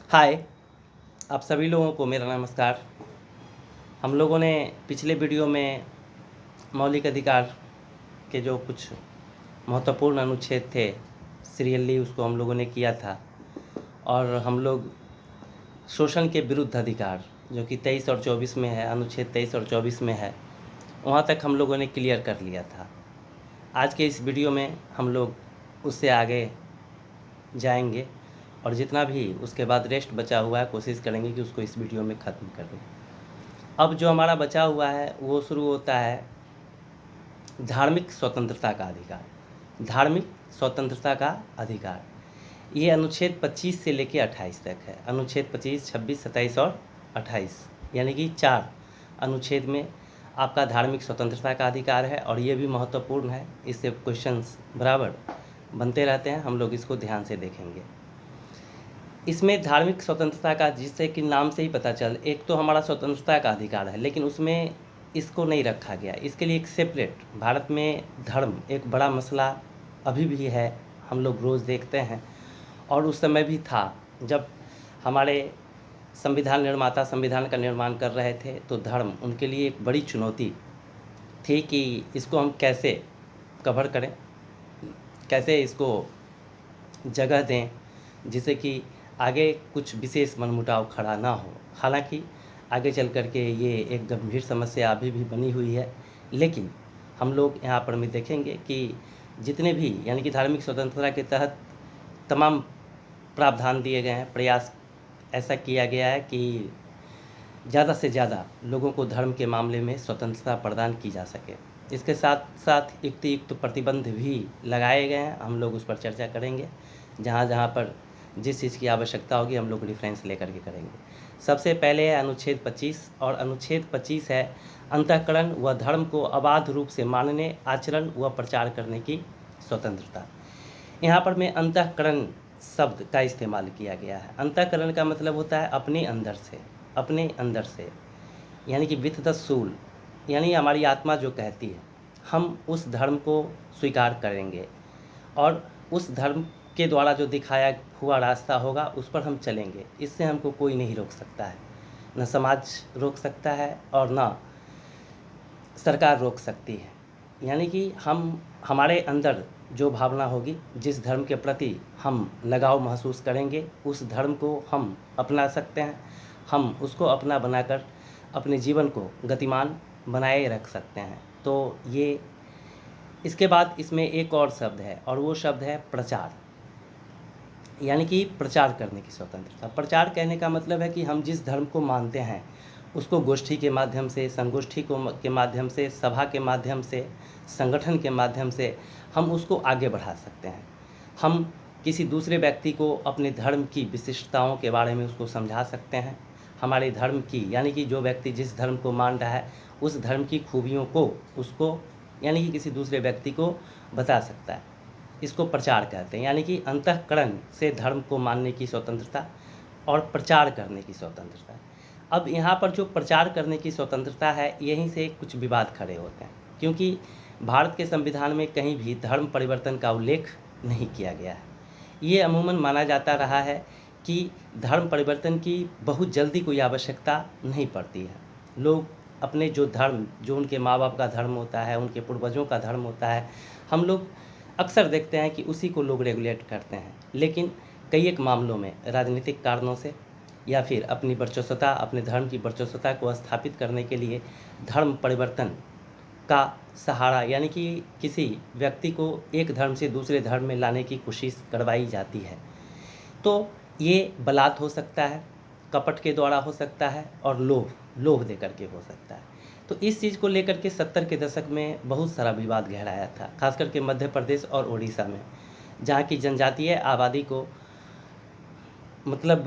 हाय, आप सभी लोगों को मेरा नमस्कार। हम लोगों ने पिछले वीडियो में मौलिक अधिकार के जो कुछ महत्वपूर्ण अनुच्छेद थे, सीरियली उसको हम लोगों ने किया था और हम लोग शोषण के विरुद्ध अधिकार जो कि 23 और 24 में है, अनुच्छेद 23 और 24 में है, वहाँ तक हम लोगों ने क्लियर कर लिया था। आज के इस वीडियो में हम लोग उससे आगे जाएंगे और जितना भी उसके बाद रेस्ट बचा हुआ है कोशिश करेंगे कि उसको इस वीडियो में ख़त्म कर दें। अब जो हमारा बचा हुआ है वो शुरू होता है धार्मिक स्वतंत्रता का अधिकार। धार्मिक स्वतंत्रता का अधिकार ये अनुच्छेद 25 से लेकर 28 तक है। अनुच्छेद 25, 26, 27 और 28 यानी कि 4 अनुच्छेद में आपका धार्मिक स्वतंत्रता का अधिकार है और ये भी महत्वपूर्ण है। इससे क्वेश्चंस बराबर बनते रहते हैं, हम लोग इसको ध्यान से देखेंगे। इसमें धार्मिक स्वतंत्रता का, जिससे कि नाम से ही पता चल, एक तो हमारा स्वतंत्रता का अधिकार है लेकिन उसमें इसको नहीं रखा गया। इसके लिए एक सेपरेट, भारत में धर्म एक बड़ा मसला अभी भी है, हम लोग रोज़ देखते हैं और उस समय भी था जब हमारे संविधान निर्माता संविधान का निर्माण कर रहे थे तो धर्म उनके लिए एक बड़ी चुनौती थी कि इसको हम कैसे कवर करें, कैसे इसको जगह दें जिससे कि आगे कुछ विशेष मनमुटाव खड़ा ना हो। हालांकि आगे चल कर के ये एक गंभीर समस्या अभी भी बनी हुई है, लेकिन हम लोग यहाँ पर में देखेंगे कि जितने भी यानी कि धार्मिक स्वतंत्रता के तहत तमाम प्रावधान दिए गए हैं, प्रयास ऐसा किया गया है कि ज़्यादा से ज़्यादा लोगों को धर्म के मामले में स्वतंत्रता प्रदान की जा सके। इसके साथ साथ युक्त प्रतिबंध भी लगाए गए हैं, हम लोग उस पर चर्चा करेंगे। जहाँ जहाँ पर जिस चीज़ की आवश्यकता होगी हम लोग रेफरेंस लेकर के करेंगे। सबसे पहले है अनुच्छेद 25 और अनुच्छेद 25 है अंतःकरण व धर्म को अबाध रूप से मानने, आचरण व प्रचार करने की स्वतंत्रता। यहाँ पर में अंतःकरण शब्द का इस्तेमाल किया गया है। अंतःकरण का मतलब होता है अपने अंदर से, अपने अंदर से यानी कि विथ द सोल, यानी हमारी आत्मा जो कहती है हम उस धर्म को स्वीकार करेंगे और उस धर्म के द्वारा जो दिखाया हुआ रास्ता होगा उस पर हम चलेंगे। इससे हमको कोई नहीं रोक सकता है, न समाज रोक सकता है और न सरकार रोक सकती है। यानी कि हम हमारे अंदर जो भावना होगी, जिस धर्म के प्रति हम लगाव महसूस करेंगे, उस धर्म को हम अपना सकते हैं। हम उसको अपना बनाकर अपने जीवन को गतिमान बनाए रख सकते हैं। तो ये इसके बाद इसमें एक और शब्द है और वो शब्द है प्रचार, यानी कि प्रचार करने की स्वतंत्रता। प्रचार कहने का मतलब है कि हम जिस धर्म को मानते हैं उसको गोष्ठी के माध्यम से, संगोष्ठी के माध्यम से, सभा के माध्यम से, संगठन के माध्यम से हम उसको आगे बढ़ा सकते हैं। हम किसी दूसरे व्यक्ति को अपने धर्म की विशिष्टताओं के बारे में उसको समझा सकते हैं। हमारे धर्म की, यानी कि जो व्यक्ति जिस धर्म को मान रहा है उस धर्म की खूबियों को उसको, यानी कि किसी दूसरे व्यक्ति को बता सकता है। इसको प्रचार कहते हैं, यानी कि अंतःकरण से धर्म को मानने की स्वतंत्रता और प्रचार करने की स्वतंत्रता। अब यहाँ पर जो प्रचार करने की स्वतंत्रता है, यहीं से कुछ विवाद खड़े होते हैं, क्योंकि भारत के संविधान में कहीं भी धर्म परिवर्तन का उल्लेख नहीं किया गया है। ये अमूमन माना जाता रहा है कि धर्म परिवर्तन की बहुत जल्दी कोई आवश्यकता नहीं पड़ती है। लोग अपने जो धर्म, जो उनके माँ बाप का धर्म होता है, उनके पूर्वजों का धर्म होता है, हम लोग अक्सर देखते हैं कि उसी को लोग रेगुलेट करते हैं। लेकिन कई एक मामलों में राजनीतिक कारणों से या फिर अपनी वर्चस्वता, अपने धर्म की वर्चस्वता को स्थापित करने के लिए धर्म परिवर्तन का सहारा, यानी कि किसी व्यक्ति को एक धर्म से दूसरे धर्म में लाने की कोशिश करवाई जाती है। तो ये बलात् हो सकता है, कपट के द्वारा हो सकता है और लोभ दे करके हो सकता है। तो इस चीज़ को लेकर के 70 के दशक में बहुत सारा विवाद गहराया था, खास करके मध्य प्रदेश और उड़ीसा में, जहाँ की जनजातीय आबादी को मतलब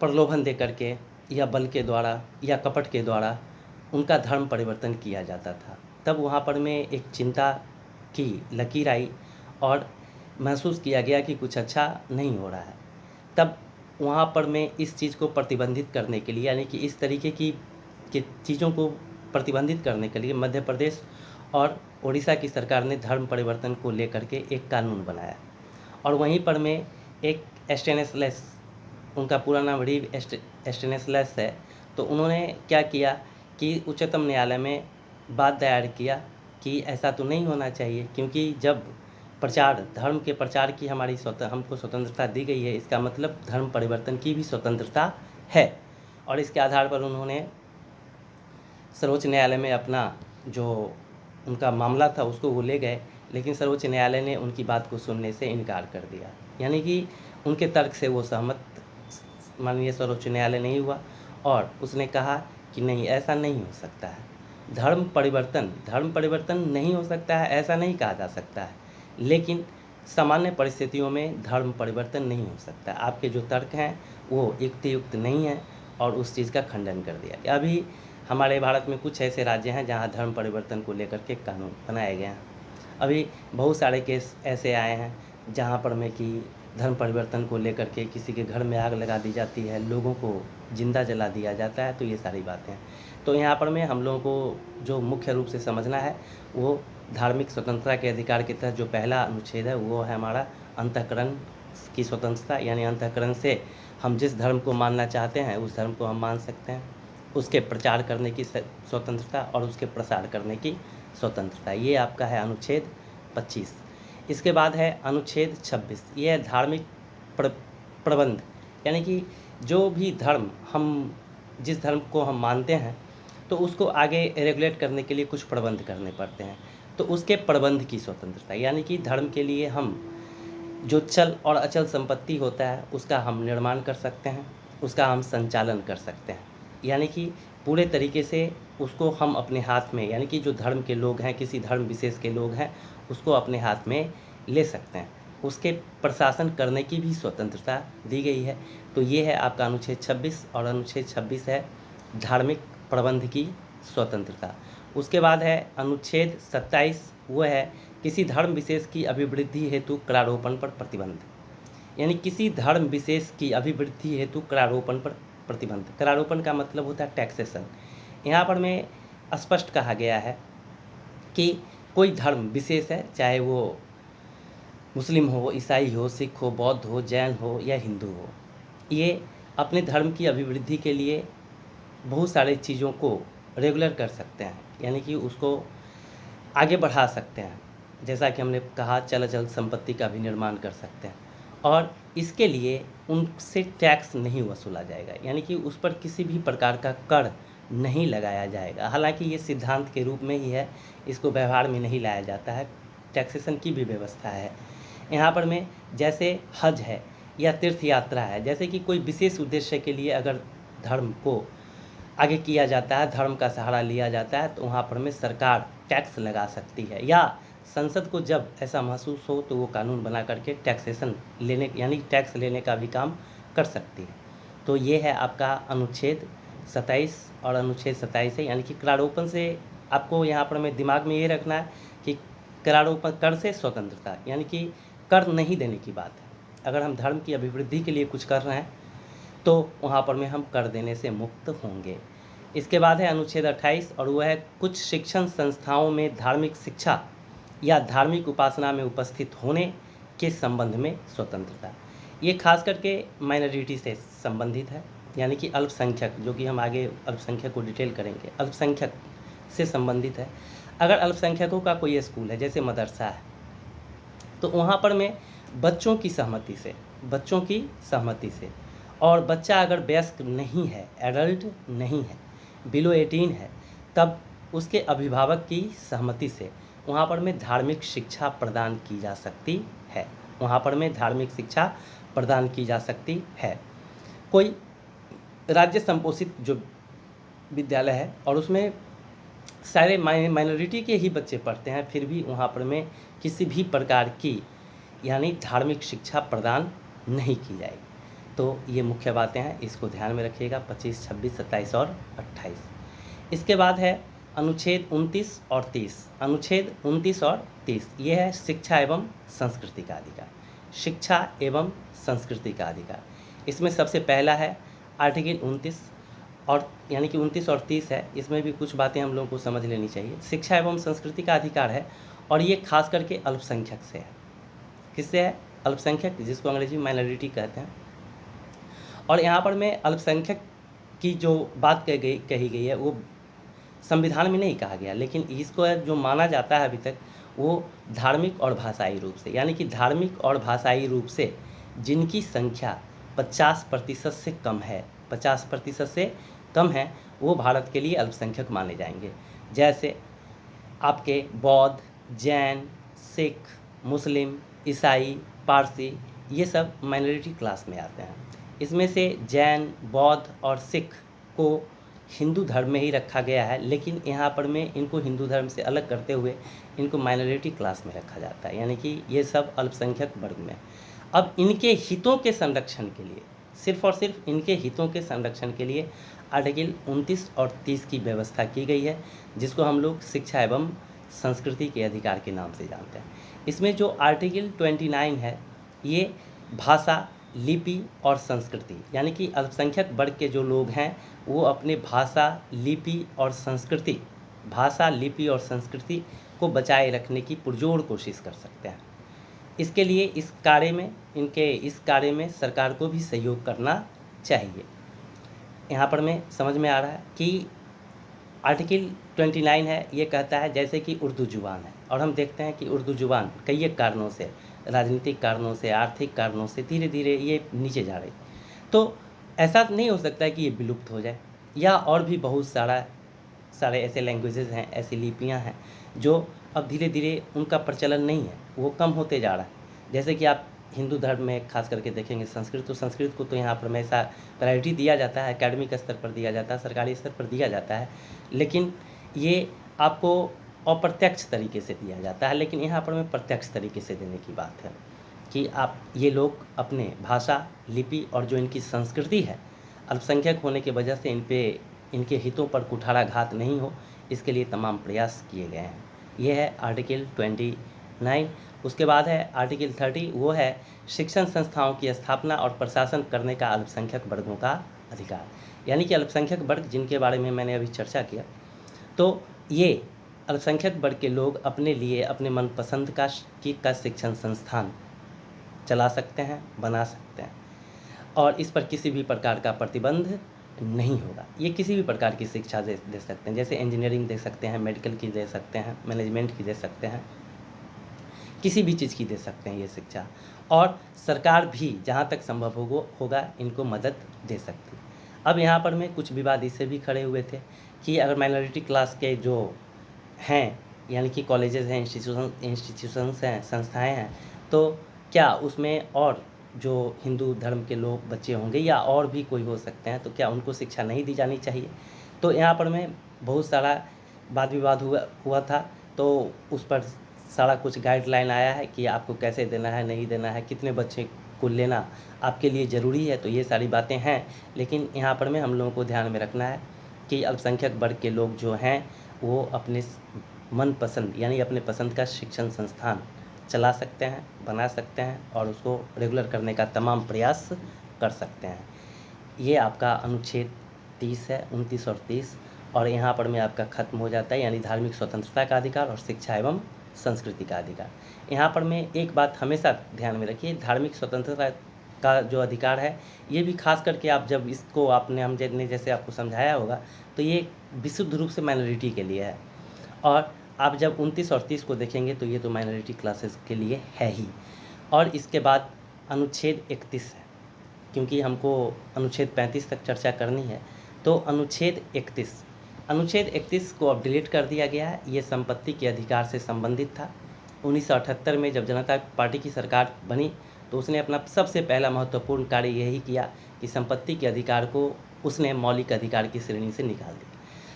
प्रलोभन दे करके या बल के द्वारा या कपट के द्वारा उनका धर्म परिवर्तन किया जाता था। तब वहाँ पर में एक चिंता की लकीर आई और महसूस किया गया कि कुछ अच्छा नहीं हो रहा है। तब वहाँ पर में इस चीज़ को प्रतिबंधित करने के लिए, यानी कि इस तरीके की चीज़ों को प्रतिबंधित करने के लिए मध्य प्रदेश और उड़ीसा की सरकार ने धर्म परिवर्तन को लेकर के एक कानून बनाया और वहीं पर में एक स्टेनलेस उनका पूरा नाम रीव स्टेनिस्लस है। तो उन्होंने क्या किया कि उच्चतम न्यायालय में बात दायर किया कि ऐसा तो नहीं होना चाहिए, क्योंकि जब धर्म के प्रचार की हमको स्वतंत्रता दी गई है, इसका मतलब धर्म परिवर्तन की भी स्वतंत्रता है। और इसके आधार पर उन्होंने सर्वोच्च न्यायालय में अपना जो उनका मामला था उसको वो ले गए, लेकिन सर्वोच्च न्यायालय ने उनकी बात को सुनने से इनकार कर दिया। यानी कि उनके तर्क से वो सहमत माननीय सर्वोच्च न्यायालय नहीं हुआ और उसने कहा कि नहीं, ऐसा नहीं हो सकता है। धर्म परिवर्तन नहीं हो सकता है, ऐसा नहीं कहा जा सकता है, लेकिन सामान्य परिस्थितियों में धर्म परिवर्तन नहीं हो सकता। आपके जो तर्क हैं वो युक्त नहीं है और उस चीज़ का खंडन कर दिया। अभी हमारे भारत में कुछ ऐसे राज्य हैं जहां धर्म परिवर्तन को लेकर के कानून बनाए गए हैं। अभी बहुत सारे केस ऐसे आए हैं जहां पर में कि धर्म परिवर्तन को लेकर के किसी के घर में आग लगा दी जाती है, लोगों को जिंदा जला दिया जाता है। तो ये सारी बातें हैं। तो यहाँ पर में हम लोगों को जो मुख्य रूप से समझना है वो धार्मिक स्वतंत्रता के अधिकार के तहत जो पहला अनुच्छेद है वो है हमारा अंतःकरण की स्वतंत्रता। यानी अंतःकरण से हम जिस धर्म को मानना चाहते हैं उस धर्म को हम मान सकते हैं, उसके प्रचार करने की स्वतंत्रता और उसके प्रसार करने की स्वतंत्रता। ये आपका है अनुच्छेद 25। इसके बाद है अनुच्छेद 26। ये है धार्मिक प्रबंध। यानी कि जो भी धर्म जिस धर्म को हम मानते हैं तो उसको आगे रेगुलेट करने के लिए कुछ प्रबंध करने पड़ते हैं, तो उसके प्रबंध की स्वतंत्रता। यानी कि धर्म के लिए हम जो चल और अचल संपत्ति होता है उसका हम निर्माण कर सकते हैं, उसका हम संचालन कर सकते हैं। यानी कि पूरे तरीके से उसको हम अपने हाथ में, यानी कि जो धर्म के लोग हैं, किसी धर्म विशेष के लोग हैं, उसको अपने हाथ में ले सकते हैं। उसके प्रशासन करने की भी स्वतंत्रता दी गई है। तो ये है आपका अनुच्छेद 26 और अनुच्छेद 26 है धार्मिक प्रबंध की स्वतंत्रता। उसके बाद है अनुच्छेद 27। वो है किसी धर्म विशेष की अभिवृद्धि हेतु करारोपण पर प्रतिबंध। यानी किसी धर्म विशेष की अभिवृद्धि हेतु करारोपण पर प्रतिबंध। करारोपण का मतलब होता है टैक्सेशन। यहाँ पर में स्पष्ट कहा गया है कि कोई धर्म विशेष है, चाहे वो मुस्लिम हो, ईसाई हो, सिख हो, बौद्ध हो, जैन हो या हिंदू हो, ये अपने धर्म की अभिवृद्धि के लिए बहुत सारी चीज़ों को रेगुलर कर सकते हैं, यानी कि उसको आगे बढ़ा सकते हैं। जैसा कि हमने कहा, चल अचल संपत्ति का भी निर्माण कर सकते हैं और इसके लिए उनसे टैक्स नहीं वसूला जाएगा, यानी कि उस पर किसी भी प्रकार का कर नहीं लगाया जाएगा। हालांकि ये सिद्धांत के रूप में ही है, इसको व्यवहार में नहीं लाया जाता है। टैक्सेशन की भी व्यवस्था है यहाँ पर में। जैसे हज है या तीर्थ यात्रा है, जैसे कि कोई विशेष उद्देश्य के लिए अगर धर्म को आगे किया जाता है, धर्म का सहारा लिया जाता है, तो वहाँ पर में सरकार टैक्स लगा सकती है, या संसद को जब ऐसा महसूस हो तो वो कानून बना करके टैक्सेशन लेने, यानी टैक्स लेने का भी काम कर सकती है। तो ये है आपका अनुच्छेद 27 और अनुच्छेद 27 है। यानी कि करारोपण से आपको यहाँ पर में दिमाग में ये रखना है कि करारोपण कर से स्वतंत्रता, यानी कि कर नहीं देने की बात है। अगर हम धर्म की अभिवृद्धि के लिए कुछ कर रहे हैं तो वहाँ पर में हम कर देने से मुक्त होंगे। इसके बाद है अनुच्छेद 28 और वह है कुछ शिक्षण संस्थाओं में धार्मिक शिक्षा या धार्मिक उपासना में उपस्थित होने के संबंध में स्वतंत्रता। ये खास करके माइनॉरिटी से संबंधित है, यानी कि अल्पसंख्यक, जो कि हम आगे अल्पसंख्यक को डिटेल करेंगे, अल्पसंख्यक से संबंधित है। अगर अल्पसंख्यकों का कोई स्कूल है, जैसे मदरसा है, तो वहाँ पर में बच्चों की सहमति से और बच्चा अगर वयस्क नहीं है, एडल्ट नहीं है, बिलो 18 है, तब उसके अभिभावक की सहमति से वहाँ पर में धार्मिक शिक्षा प्रदान की जा सकती है। वहाँ पर में धार्मिक शिक्षा प्रदान की जा सकती है। कोई राज्य संपोषित जो विद्यालय है और उसमें सारे माइनॉरिटी के ही बच्चे पढ़ते हैं, फिर भी वहाँ पर में किसी भी प्रकार की यानी धार्मिक शिक्षा प्रदान नहीं की जाएगी। तो ये मुख्य बातें हैं, इसको ध्यान में रखिएगा 25, 26, 27 और 28। इसके बाद है अनुच्छेद 29 और 30। अनुच्छेद 29 और 30 ये है शिक्षा एवं संस्कृति का अधिकार। शिक्षा एवं संस्कृति का अधिकार, इसमें सबसे पहला है आर्टिकल 29 और यानी कि 29 और 30 है। इसमें भी कुछ बातें हम लोगों को समझ लेनी चाहिए। शिक्षा एवं संस्कृति का अधिकार है और ये खास करके अल्पसंख्यक से है। किससे है? अल्पसंख्यक, जिसको अंग्रेजी में माइनॉरिटी कहते हैं। और यहाँ पर मैं अल्पसंख्यक की जो बात कही गई है वो संविधान में नहीं कहा गया, लेकिन इसको जो माना जाता है अभी तक वो धार्मिक और भाषाई रूप से, यानी कि धार्मिक और भाषाई रूप से जिनकी संख्या 50% से कम है, 50% से कम है, वो भारत के लिए अल्पसंख्यक माने जाएंगे। जैसे आपके बौद्ध, जैन, सिख, मुस्लिम, ईसाई, पारसी, ये सब माइनॉरिटी क्लास में आते हैं। इसमें से जैन, बौद्ध और सिख को हिंदू धर्म में ही रखा गया है, लेकिन यहाँ पर में इनको हिंदू धर्म से अलग करते हुए इनको माइनॉरिटी क्लास में रखा जाता है, यानी कि ये सब अल्पसंख्यक वर्ग में। अब इनके हितों के संरक्षण के लिए, सिर्फ और सिर्फ इनके हितों के संरक्षण के लिए आर्टिकल 29 और 30 की व्यवस्था की गई है, जिसको हम लोग शिक्षा एवं संस्कृति के अधिकार के नाम से जानते हैं। इसमें जो आर्टिकल 29 है, ये भाषा, लिपि और संस्कृति, यानी कि अल्पसंख्यक वर्ग के जो लोग हैं वो अपने भाषा, लिपि और संस्कृति को बचाए रखने की पुरजोर कोशिश कर सकते हैं। इसके लिए इस कार्य में सरकार को भी सहयोग करना चाहिए। यहाँ पर मैं समझ में आ रहा है कि आर्टिकल 29 है, ये कहता है जैसे कि उर्दू ज़ुबान है, और हम देखते हैं कि उर्दू ज़ुबान कई कारणों से, राजनीतिक कारणों से, आर्थिक कारणों से धीरे धीरे ये नीचे जा रही। तो ऐसा नहीं हो सकता है कि ये विलुप्त हो जाए, या और भी बहुत सारे ऐसे लैंग्वेजेस हैं, ऐसी लिपियां हैं जो अब धीरे धीरे उनका प्रचलन नहीं है, वो कम होते जा रहा है। जैसे कि आप हिंदू धर्म में खास करके देखेंगे संस्कृत को तो यहाँ पर हमेशा प्रायोरिटी दिया जाता है, एकेडमिक स्तर पर दिया जाता है, सरकारी स्तर पर दिया जाता है, लेकिन ये आपको अप्रत्यक्ष तरीके से दिया जाता है। लेकिन यहाँ पर मैं प्रत्यक्ष तरीके से देने की बात है कि आप ये लोग अपने भाषा, लिपि और जो इनकी संस्कृति है, अल्पसंख्यक होने की वजह से इनके हितों पर कुठाराघात नहीं हो, इसके लिए तमाम प्रयास किए गए हैं। ये है आर्टिकल 29। उसके बाद है आर्टिकल 30, वो है शिक्षण संस्थाओं की स्थापना और प्रशासन करने का अल्पसंख्यक वर्गों का अधिकार, यानी कि अल्पसंख्यक वर्ग जिनके बारे में मैंने अभी चर्चा किया, तो ये अल्पसंख्यक वर्ग के लोग अपने लिए अपने मनपसंद का शिक्षण संस्थान चला सकते हैं, बना सकते हैं, और इस पर किसी भी प्रकार का प्रतिबंध नहीं होगा। ये किसी भी प्रकार की शिक्षा दे सकते हैं, जैसे इंजीनियरिंग दे सकते हैं, मेडिकल की दे सकते हैं, मैनेजमेंट की दे सकते हैं, किसी भी चीज़ की दे सकते हैं ये शिक्षा, और सरकार भी जहाँ तक संभव होगा इनको मदद दे सकती है। अब यहाँ पर मैं कुछ विवाद इससे भी खड़े हुए थे कि अगर माइनॉरिटी क्लास के जो हैं, यानी कि कॉलेजेस हैं, इंस्टीट्यूशंस हैं, संस्थाएं हैं, तो क्या उसमें और जो हिंदू धर्म के लोग बच्चे होंगे या और भी कोई हो सकते हैं, तो क्या उनको शिक्षा नहीं दी जानी चाहिए? तो यहाँ पर मैं बहुत सारा वाद विवाद हुआ था, तो उस पर सारा कुछ गाइडलाइन आया है कि आपको कैसे देना है, नहीं देना है, कितने बच्चे को लेना आपके लिए ज़रूरी है, तो ये सारी बातें हैं। लेकिन यहाँ पर में हम लोगों को ध्यान में रखना है कि अल्पसंख्यक वर्ग के लोग जो हैं वो अपने मनपसंद, यानी अपने पसंद का शिक्षण संस्थान चला सकते हैं, बना सकते हैं, और उसको रेगुलर करने का तमाम प्रयास कर सकते हैं। ये आपका अनुच्छेद 30 है, 29 और 30, और यहाँ पर में आपका ख़त्म हो जाता है, यानी धार्मिक स्वतंत्रता का अधिकार और शिक्षा एवं संस्कृति का अधिकार। यहाँ पर में एक बात हमेशा ध्यान में रखिए, धार्मिक स्वतंत्रता का जो अधिकार है, ये भी खास करके आप जब इसको हमने जैसे आपको समझाया होगा, तो ये विशुद्ध रूप से माइनॉरिटी के लिए है, और आप जब 29 और 30 को देखेंगे तो ये तो माइनॉरिटी क्लासेस के लिए है ही। और इसके बाद अनुच्छेद 31 है, क्योंकि हमको अनुच्छेद 35 तक चर्चा करनी है, तो अनुच्छेद 31 को अब डिलीट कर दिया गया है। ये संपत्ति के अधिकार से संबंधित था। 1978 में जब जनता पार्टी की सरकार बनी तो उसने अपना सबसे पहला महत्वपूर्ण कार्य यही किया कि संपत्ति के अधिकार को उसने मौलिक अधिकार की श्रेणी से निकाल दिया।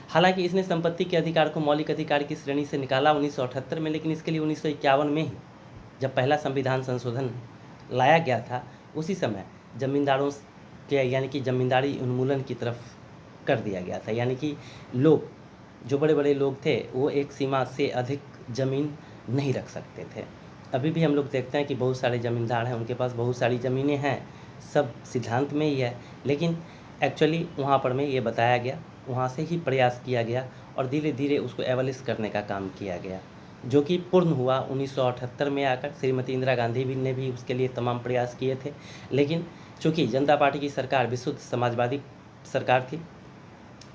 हालांकि इसने संपत्ति के अधिकार को मौलिक अधिकार की श्रेणी से निकाला 1978 में, लेकिन इसके लिए 1951 में ही जब पहला संविधान संशोधन लाया गया था, उसी समय जमींदारों के, यानी कि जमींदारी उन्मूलन की तरफ कर दिया गया था, यानी कि लोग, जो बड़े बड़े लोग थे, वो एक सीमा से अधिक ज़मीन नहीं रख सकते थे। अभी भी हम लोग देखते हैं कि बहुत सारे ज़मींदार हैं, उनके पास बहुत सारी ज़मीनें हैं, सब सिद्धांत में ही है, लेकिन एक्चुअली वहाँ पर में ये बताया गया, वहाँ से ही प्रयास किया गया और धीरे धीरे उसको एबलिश करने का काम किया गया, जो कि पूर्ण हुआ 1978 में आकर। श्रीमती इंदिरा गांधी भी ने भी उसके लिए तमाम प्रयास किए थे, लेकिन चूँकि जनता पार्टी की सरकार विशुद्ध समाजवादी सरकार थी,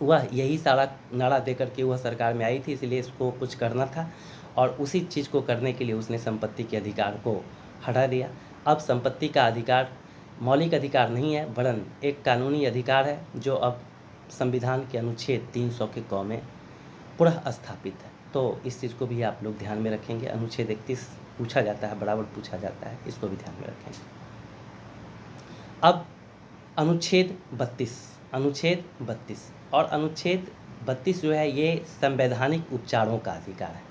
वह यही सारा नारा दे करके वह सरकार में आई थी, इसलिए इसको कुछ करना था और उसी चीज़ को करने के लिए उसने संपत्ति के अधिकार को हटा दिया। अब संपत्ति का अधिकार मौलिक अधिकार नहीं है, वरन एक कानूनी अधिकार है जो अब संविधान के अनुच्छेद 300 के क में पुनः स्थापित है। तो इस चीज़ को भी आप लोग ध्यान में रखेंगे। अनुच्छेद 31 पूछा जाता है, बराबर पूछा जाता है, इसको भी ध्यान में रखेंगे। अब अनुच्छेद 32 और अनुच्छेद 32 जो है ये संवैधानिक उपचारों का अधिकार है।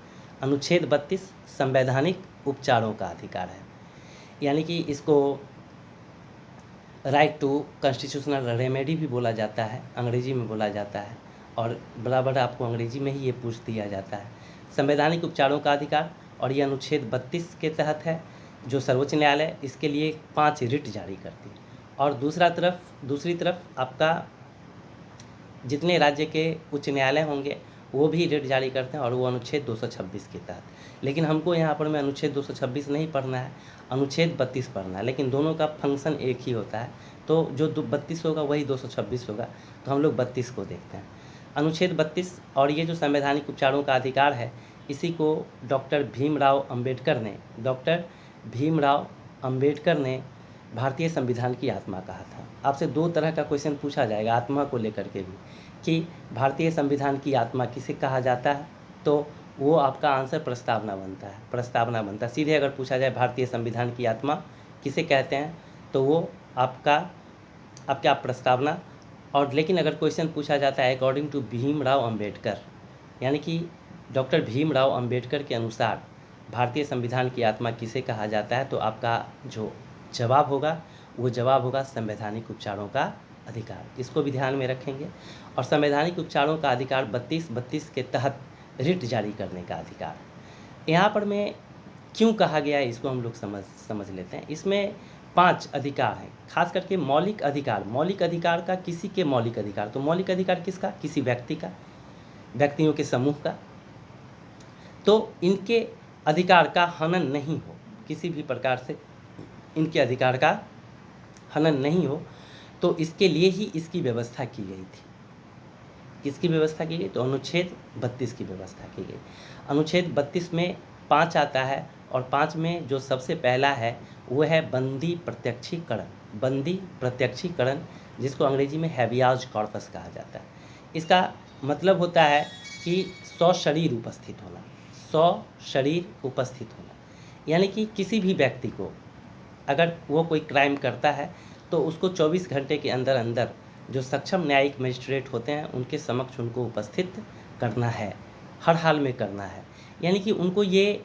अनुच्छेद 32 संवैधानिक उपचारों का अधिकार है, यानी कि इसको राइट टू कॉन्स्टिट्यूशनल रेमेडी भी बोला जाता है, अंग्रेजी में बोला जाता है और बराबर आपको अंग्रेजी में ही ये पूछ दिया जाता है। संवैधानिक उपचारों का अधिकार, और ये अनुच्छेद 32 के तहत है, जो सर्वोच्च न्यायालय इसके लिए 5 रिट जारी करती है। और दूसरी तरफ आपका जितने राज्य के उच्च न्यायालय होंगे वो भी रिट जारी करते हैं, और वो अनुच्छेद 226 के तहत। लेकिन हमको यहाँ पर में अनुच्छेद 226 नहीं पढ़ना है, अनुच्छेद 32 पढ़ना है, लेकिन दोनों का फंक्शन एक ही होता है। तो जो 32 होगा वही 226 होगा, तो हम लोग 32 को देखते हैं। अनुच्छेद 32 और ये जो संवैधानिक उपचारों का अधिकार है, इसी को डॉक्टर भीमराव अंबेडकर ने भारतीय संविधान की आत्मा कहा था। आपसे 2 तरह का क्वेश्चन पूछा जाएगा आत्मा को लेकर के भी, कि भारतीय संविधान की आत्मा किसे कहा जाता है, तो वो आपका आंसर प्रस्तावना बनता है। सीधे अगर पूछा जाए भारतीय संविधान की आत्मा किसे कहते हैं, तो वो आपका प्रस्तावना। और लेकिन अगर क्वेश्चन पूछा जाता है अकॉर्डिंग टू भीमराव अंबेडकर, यानी कि डॉक्टर भीमराव अंबेडकर के अनुसार भारतीय संविधान की आत्मा किसे कहा जाता है, तो आपका जो जवाब होगा संवैधानिक उपचारों का अधिकार। इसको भी ध्यान में रखेंगे। और संवैधानिक उपचारों का अधिकार 32 के तहत रिट जारी करने का अधिकार। यहाँ पर में क्यों कहा गया है इसको हम लोग समझ लेते हैं। इसमें 5 अधिकार हैं, खास करके मौलिक अधिकार का, किसी के मौलिक अधिकार। तो मौलिक अधिकार किसका? किसी व्यक्ति का, व्यक्तियों के समूह का। तो इनके अधिकार का हनन नहीं हो, किसी भी प्रकार से इनके अधिकार का हनन नहीं हो, तो इसके लिए ही इसकी व्यवस्था की गई थी। किसकी व्यवस्था की गई? तो अनुच्छेद 32 की व्यवस्था की गई। अनुच्छेद 32 में 5 आता है, और 5 में जो सबसे पहला है वो है बंदी प्रत्यक्षीकरण, जिसको अंग्रेजी में हैबियाज कॉर्पस कहा जाता है। इसका मतलब होता है कि सशरीर उपस्थित होना, यानी कि किसी भी व्यक्ति को अगर वो कोई क्राइम करता है तो उसको 24 घंटे के अंदर जो सक्षम न्यायिक मजिस्ट्रेट होते हैं उनके समक्ष उनको उपस्थित करना है, हर हाल में करना है। यानी कि उनको ये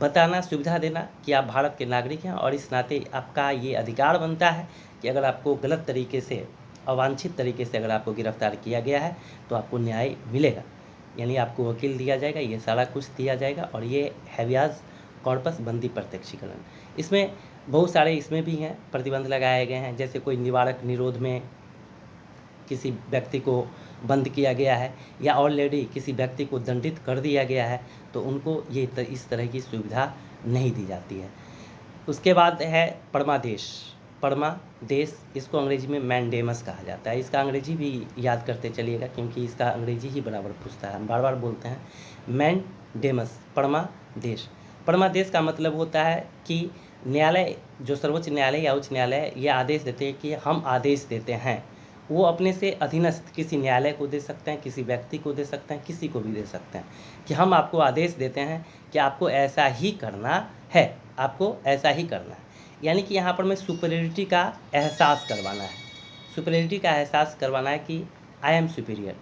बताना, सुविधा देना कि आप भारत के नागरिक हैं, और इस नाते आपका ये अधिकार बनता है कि अगर आपको गलत तरीके से, अवांछित तरीके से अगर आपको गिरफ्तार किया गया है तो आपको न्याय मिलेगा, यानी आपको वकील दिया जाएगा, ये सारा कुछ दिया जाएगा। और ये हैबियाज कॉर्पस, बंदी प्रत्यक्षीकरण, इसमें बहुत सारे इसमें भी हैं प्रतिबंध लगाए गए हैं। जैसे कोई निवारक निरोध में किसी व्यक्ति को बंद किया गया है, या ऑलरेडी किसी व्यक्ति को दंडित कर दिया गया है, तो उनको ये इस तरह की सुविधा नहीं दी जाती है। उसके बाद है परमादेश, इसको अंग्रेजी में मैंडेमस कहा जाता है। इसका अंग्रेजी भी याद करते चलिएगा, क्योंकि इसका अंग्रेजी ही बराबर पूछता है, हम बार बार बोलते हैं मैंडेमस, परमादेश का मतलब होता है कि न्यायालय, जो सर्वोच्च न्यायालय या उच्च न्यायालय, ये आदेश देते हैं कि हम आदेश देते हैं, वो अपने से अधीनस्थ किसी न्यायालय को दे सकते हैं, किसी व्यक्ति को दे सकते हैं, किसी को भी दे सकते हैं कि हम आपको आदेश देते हैं कि आपको ऐसा ही करना है, यानी कि यहाँ पर मैं सुपीरियरिटी का एहसास करवाना है कि आई एम सुपीरियर,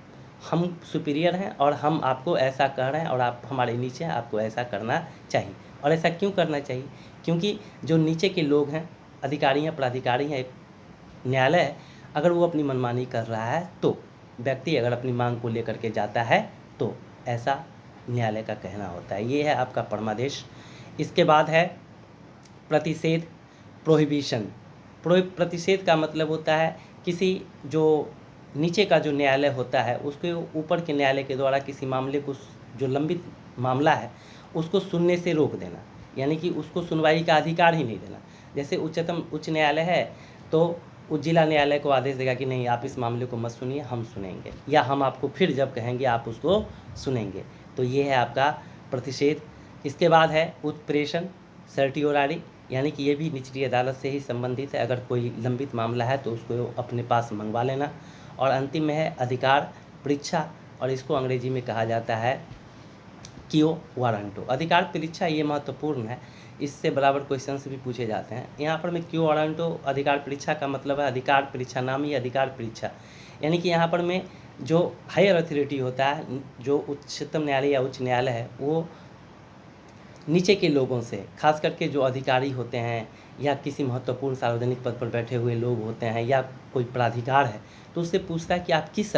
हम सुपीरियर हैं और हम आपको ऐसा कह रहे हैं और आप हमारे नीचे हैं, आपको ऐसा करना चाहिए। और ऐसा क्यों करना चाहिए? क्योंकि जो नीचे के लोग हैं, अधिकारी हैं, प्राधिकारी हैं, न्यायालय, अगर वो अपनी मनमानी कर रहा है, तो व्यक्ति अगर अपनी मांग को लेकर के जाता है तो ऐसा न्यायालय का कहना होता है। ये है आपका परमादेश। इसके बाद है प्रतिषेध, प्रोहिबिशन। प्रतिषेध का मतलब होता है किसी जो नीचे का जो न्यायालय होता है उसके ऊपर के न्यायालय के द्वारा किसी मामले को, जो लंबित मामला है, उसको सुनने से रोक देना, यानी कि उसको सुनवाई का अधिकार ही नहीं देना। जैसे उच्च न्यायालय है तो उस जिला न्यायालय को आदेश देगा कि नहीं, आप इस मामले को मत सुनिए, हम सुनेंगे, या हम आपको फिर जब कहेंगे आप उसको सुनेंगे। तो ये है आपका प्रतिषेध। इसके बाद है उत्प्रेषण सर्टियोरारी, यानी कि ये भी निचली अदालत से ही संबंधित है। अगर कोई लंबित मामला है तो उसको अपने पास मंगवा लेना। और अंतिम में है अधिकार परीक्षा, और इसको अंग्रेजी में कहा जाता है क्यो वारंटो। अधिकार परीक्षा ये महत्वपूर्ण है, इससे बराबर क्वेश्चंस भी पूछे जाते हैं। यहाँ पर मैं क्यो वारंटो अधिकार परीक्षा का मतलब है अधिकार परीक्षा, नाम ही अधिकार परीक्षा, यानी कि यहाँ पर में जो हायर अथॉरिटी होता है, जो उच्चतम न्यायालय या उच्च न्यायालय है, वो नीचे के लोगों से, खास करके जो अधिकारी होते हैं या किसी महत्वपूर्ण सार्वजनिक पद पर बैठे हुए लोग होते हैं या कोई प्राधिकार है, तो उससे पूछता है कि आप किस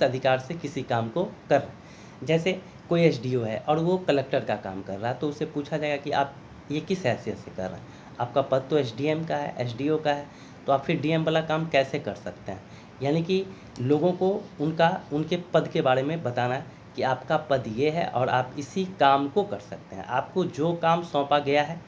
अधिकार से किसी काम को कर रहे हैं। जैसे कोई एसडीओ है और वो कलेक्टर का काम कर रहा है, तो उससे पूछा जाएगा कि आप ये किस हैसियत से कर रहे हैं। आपका पद तो एसडीएम का है, एसडीओ का है, तो आप फिर डीएम वाला काम कैसे कर सकते हैं। यानी कि लोगों को उनके पद के बारे में बताना है कि आपका पद ये है और आप इसी काम को कर सकते हैं। आपको जो काम सौंपा गया है,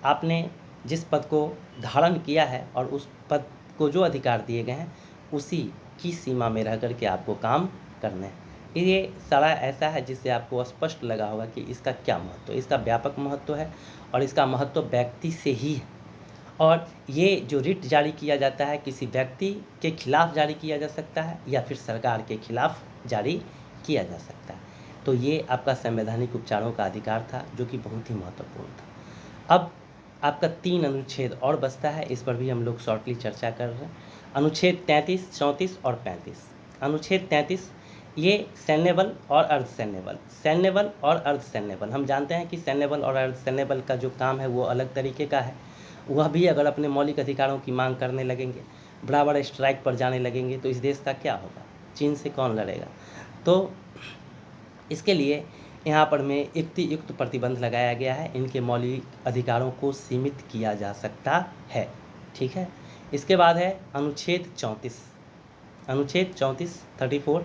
आपने जिस पद को धारण किया है और उस पद को जो अधिकार दिए गए हैं, उसी की सीमा में रह कर के आपको काम करने हैं। ये सारा ऐसा है जिससे आपको स्पष्ट लगा होगा कि इसका क्या महत्व है। इसका व्यापक महत्व है और इसका महत्व व्यक्ति से ही है। और ये जो रिट जारी किया जाता है, किसी व्यक्ति के खिलाफ जारी किया जा सकता है या फिर सरकार के खिलाफ जारी किया जा सकता है। तो ये आपका संवैधानिक उपचारों का अधिकार था, जो कि बहुत ही महत्वपूर्ण था। अब आपका 3 अनुच्छेद और बचता है, इस पर भी हम लोग शॉर्टली चर्चा कर रहे हैं। अनुच्छेद 33, 34 और 35। अनुच्छेद 33 ये सैन्य बल और अर्धसैन्य बल, सैन्य बल और अर्धसैन्य बल। हम जानते हैं कि सैन्य बल और अर्धसैन्य बल का जो काम है वो अलग तरीके का है। वह भी अगर अपने मौलिक अधिकारों की मांग करने लगेंगे, बराबर स्ट्राइक पर जाने लगेंगे, तो इस देश का क्या होगा? चीन से कौन लड़ेगा? तो इसके लिए यहाँ पर में युक्त प्रतिबंध लगाया गया है। इनके मौलिक अधिकारों को सीमित किया जा सकता है। ठीक है। इसके बाद है अनुच्छेद 34। अनुच्छेद 34 34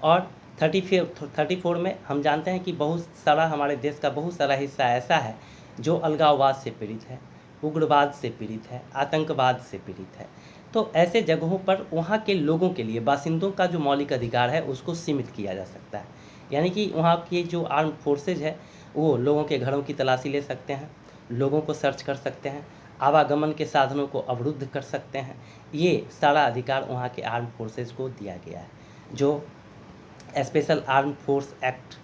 और 34 में हम जानते हैं कि बहुत सारा हमारे देश का बहुत सारा हिस्सा ऐसा है जो अलगाववाद से पीड़ित है, उग्रवाद से पीड़ित है, आतंकवाद से पीड़ित है। तो ऐसे जगहों पर वहाँ के लोगों के लिए, बासिंदों का जो मौलिक अधिकार है उसको सीमित किया जा सकता है। यानी कि वहाँ की जो आर्म फोर्सेज है वो लोगों के घरों की तलाशी ले सकते हैं, लोगों को सर्च कर सकते हैं, आवागमन के साधनों को अवरुद्ध कर सकते हैं। ये सारा अधिकार वहाँ के आर्म फोर्सेज को दिया गया है, जो स्पेशल आर्म फोर्स एक्ट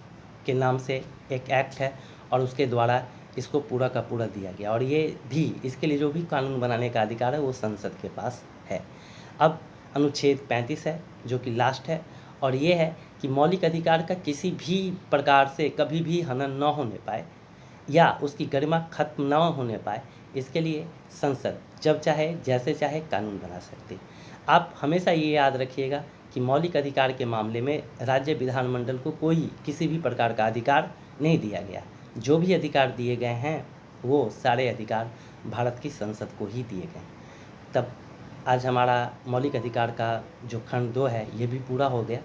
के नाम से एक एक्ट है और उसके द्वारा इसको पूरा का पूरा दिया गया। और ये भी, इसके लिए जो भी कानून बनाने का अधिकार है वो संसद के पास है। अब अनुच्छेद 35 है जो कि लास्ट है, और ये है कि मौलिक अधिकार का किसी भी प्रकार से कभी भी हनन न होने पाए या उसकी गरिमा खत्म न होने पाए, इसके लिए संसद जब चाहे जैसे चाहे कानून बना सकती है। आप हमेशा ये याद रखिएगा कि मौलिक अधिकार के मामले में राज्य विधानमंडल को कोई किसी भी प्रकार का अधिकार नहीं दिया गया। जो भी अधिकार दिए गए हैं वो सारे अधिकार भारत की संसद को ही दिए गए। तब आज हमारा मौलिक अधिकार का जो खंड 2 है ये भी पूरा हो गया,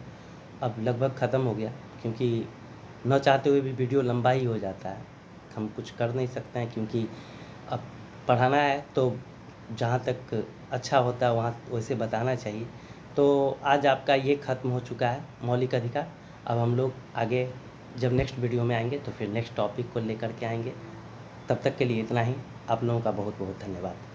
अब लगभग ख़त्म हो गया, क्योंकि न चाहते हुए भी वीडियो लंबा ही हो जाता है। हम कुछ कर नहीं सकते हैं, क्योंकि अब पढ़ाना है तो जहाँ तक अच्छा होता है वहाँ वैसे बताना चाहिए। तो आज आपका ये ख़त्म हो चुका है मौलिक अधिकार। अब हम लोग आगे जब नेक्स्ट वीडियो में आएंगे तो फिर नेक्स्ट टॉपिक को लेकर के आएंगे। तब तक के लिए इतना ही। आप लोगों का बहुत बहुत धन्यवाद।